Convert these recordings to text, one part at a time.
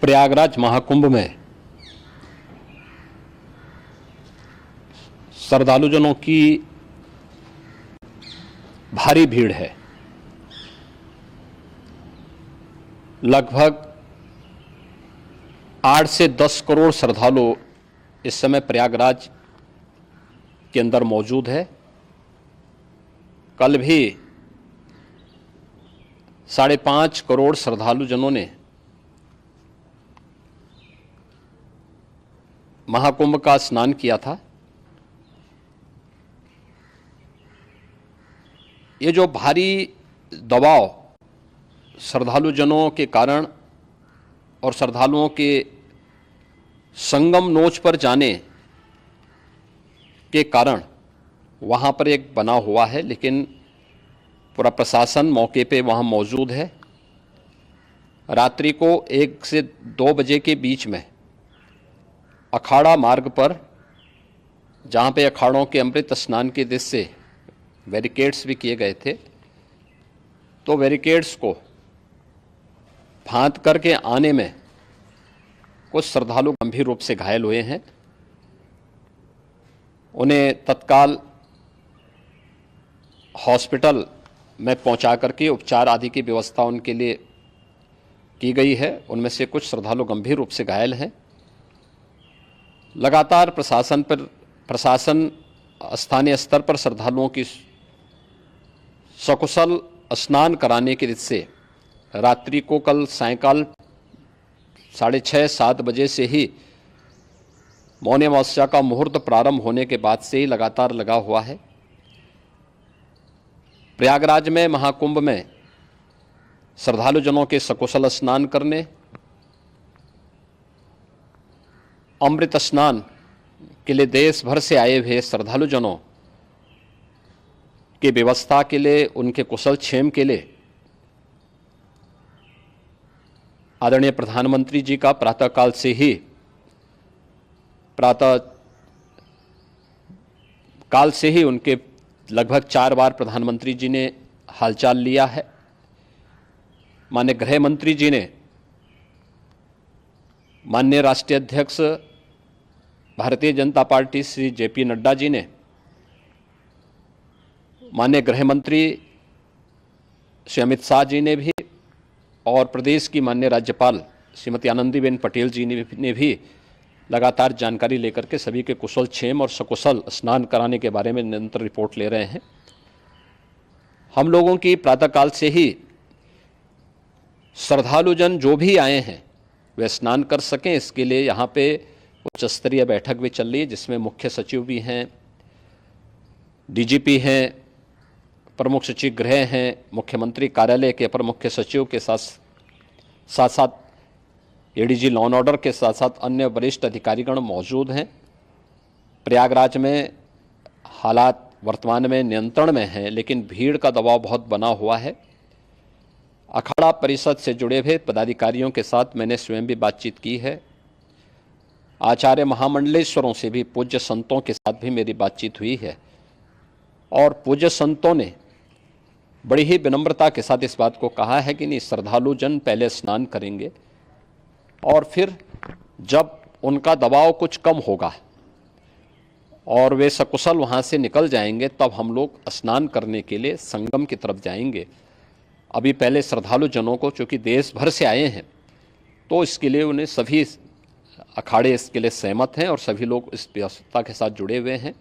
प्रयागराज महाकुंभ में श्रद्धालुजनों की भारी भीड़ है। लगभग 8 से 10 करोड़ श्रद्धालु इस समय प्रयागराज के अंदर मौजूद है। कल भी 5.5 करोड़ श्रद्धालुजनों ने महाकुंभ का स्नान किया था। ये जो भारी दबाव श्रद्धालुजनों के कारण और श्रद्धालुओं के संगम नोच पर जाने के कारण वहाँ पर एक बना हुआ है, लेकिन पूरा प्रशासन मौके पे वहाँ मौजूद है। रात्रि को 1 से 2 बजे के बीच में अखाड़ा मार्ग पर, जहाँ पे अखाड़ों के अमृत स्नान के दृश्य से बैरिकेड्स भी किए गए थे, तो बैरिकेड्स को फांद करके आने में कुछ श्रद्धालु गंभीर रूप से घायल हुए हैं। उन्हें तत्काल हॉस्पिटल में पहुंचा करके उपचार आदि की व्यवस्था उनके लिए की गई है। उनमें से कुछ श्रद्धालु गंभीर रूप से घायल हैं। लगातार प्रशासन स्थानीय स्तर पर श्रद्धालुओं की सकुशल स्नान कराने के दृष्टि से रात्रि को कल सायंकाल 6:30-7 बजे से ही मौनी अमावस्या का मुहूर्त प्रारंभ होने के बाद से ही लगातार लगा हुआ है। प्रयागराज में महाकुंभ में श्रद्धालुजनों के सकुशल स्नान करने, अमृत स्नान के लिए देश भर से आए हुए श्रद्धालुजनों की व्यवस्था के लिए, उनके कुशल क्षेम के लिए आदरणीय प्रधानमंत्री जी का प्रातःकाल से ही उनके लगभग 4 बार प्रधानमंत्री जी ने हालचाल लिया है। माननीय गृह मंत्री जी ने, माननीय राष्ट्रीय अध्यक्ष भारतीय जनता पार्टी श्री जेपी नड्डा जी ने, माननीय गृह मंत्री श्री अमित शाह जी ने भी, और प्रदेश की माननीय राज्यपाल श्रीमती आनंदीबेन पटेल जी ने भी लगातार जानकारी लेकर के सभी के कुशल क्षेम और सकुशल स्नान कराने के बारे में निरंतर रिपोर्ट ले रहे हैं। हम लोगों की प्रातःकाल से ही श्रद्धालुजन जो भी आए हैं वे स्नान कर सकें, इसके लिए यहाँ पे उच्च स्तरीय बैठक भी चल रही है, जिसमें मुख्य सचिव भी हैं, डीजीपी हैं, प्रमुख सचिव गृह हैं, मुख्यमंत्री कार्यालय के अपर मुख्य सचिव के साथ साथ एडीजी लॉ एंड ऑर्डर के साथ साथ अन्य वरिष्ठ अधिकारीगण मौजूद हैं। प्रयागराज में हालात वर्तमान में नियंत्रण में हैं, लेकिन भीड़ का दबाव बहुत बना हुआ है। अखाड़ा परिषद से जुड़े हुए पदाधिकारियों के साथ मैंने स्वयं भी बातचीत की है। आचार्य महामंडलेश्वरों से भी, पूज्य संतों के साथ भी मेरी बातचीत हुई है, और पूज्य संतों ने बड़ी ही विनम्रता के साथ इस बात को कहा है कि नहीं, श्रद्धालुजन पहले स्नान करेंगे और फिर जब उनका दबाव कुछ कम होगा और वे सकुशल वहाँ से निकल जाएंगे, तब हम लोग स्नान करने के लिए संगम की तरफ जाएंगे। अभी पहले श्रद्धालुजनों को, चूँकि देश भर से आए हैं, तो इसके लिए उन्हें सभी अखाड़े इसके लिए सहमत हैं और सभी लोग इस व्यवस्था के साथ जुड़े हुए हैं।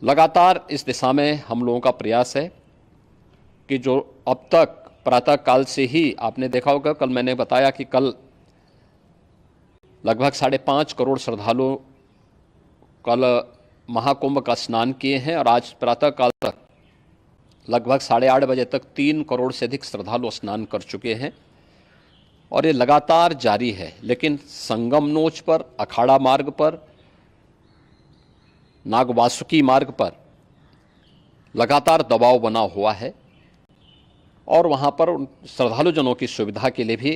लगातार इस दिशा में हम लोगों का प्रयास है कि जो अब तक प्रातःकाल से ही आपने देखा होगा, कल मैंने बताया कि कल लगभग 5.5 करोड़ श्रद्धालु कल महाकुंभ का स्नान किए हैं, और आज प्रातःकाल तक लगभग 8:30 बजे तक 3 करोड़ से अधिक श्रद्धालु स्नान कर चुके हैं, और ये लगातार जारी है। लेकिन संगम नोच पर, अखाड़ा मार्ग पर, नागवासुकी मार्ग पर लगातार दबाव बना हुआ है, और वहाँ पर श्रद्धालुजनों की सुविधा के लिए भी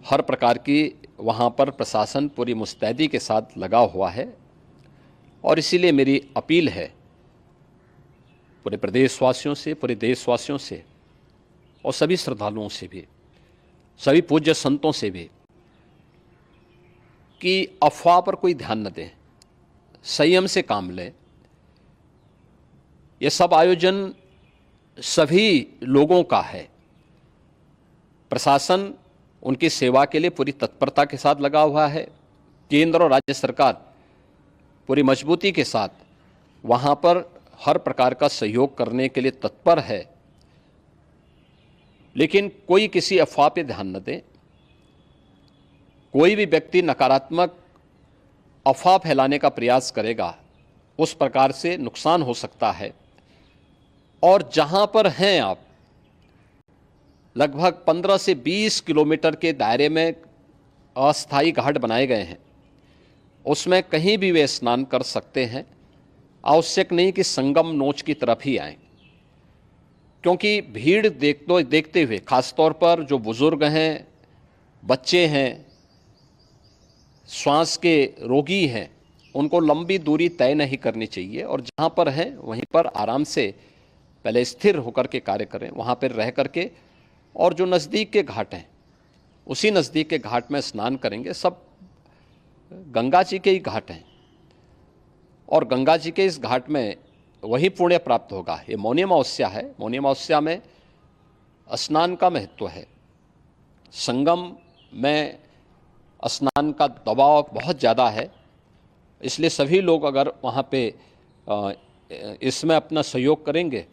हर प्रकार की वहाँ पर प्रशासन पूरी मुस्तैदी के साथ लगा हुआ है। और इसीलिए मेरी अपील है पूरे प्रदेशवासियों से, पूरे देशवासियों से और सभी श्रद्धालुओं से भी, सभी पूज्य संतों से भी कि अफवाह पर कोई ध्यान न दें, संयम से काम लें। ये सब आयोजन सभी लोगों का है। प्रशासन उनकी सेवा के लिए पूरी तत्परता के साथ लगा हुआ है। केंद्र और राज्य सरकार पूरी मजबूती के साथ वहाँ पर हर प्रकार का सहयोग करने के लिए तत्पर है। लेकिन कोई किसी अफवाह पे ध्यान न दें। कोई भी व्यक्ति नकारात्मक अफवाह फैलाने का प्रयास करेगा, उस प्रकार से नुकसान हो सकता है। और जहां पर हैं आप, लगभग 15 से 20 किलोमीटर के दायरे में अस्थायी घाट बनाए गए हैं, उसमें कहीं भी वे स्नान कर सकते हैं। आवश्यक नहीं कि संगम नोच की तरफ ही आएं, क्योंकि भीड़ देखते हुए खासतौर पर जो बुजुर्ग हैं, बच्चे हैं, श्वास के रोगी हैं, उनको लंबी दूरी तय नहीं करनी चाहिए और जहाँ पर हैं वहीं पर आराम से पहले स्थिर होकर के कार्य करें, वहाँ पर रह करके। और जो नज़दीक के घाट हैं, उसी नज़दीक के घाट में स्नान करेंगे। सब गंगा जी के ही घाट हैं और गंगा जी के इस घाट में वही पुण्य प्राप्त होगा। ये मौनी अमावस्या है। मौनी अमावस्या में स्नान का महत्व है। संगम में स्नान का दबाव बहुत ज़्यादा है, इसलिए सभी लोग अगर वहाँ पे इसमें अपना सहयोग करेंगे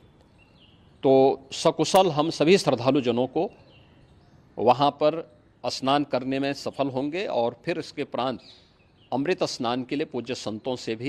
तो सकुशल हम सभी श्रद्धालु जनों को वहाँ पर स्नान करने में सफल होंगे और फिर इसके उपरांत अमृत स्नान के लिए पूज्य संतों से भी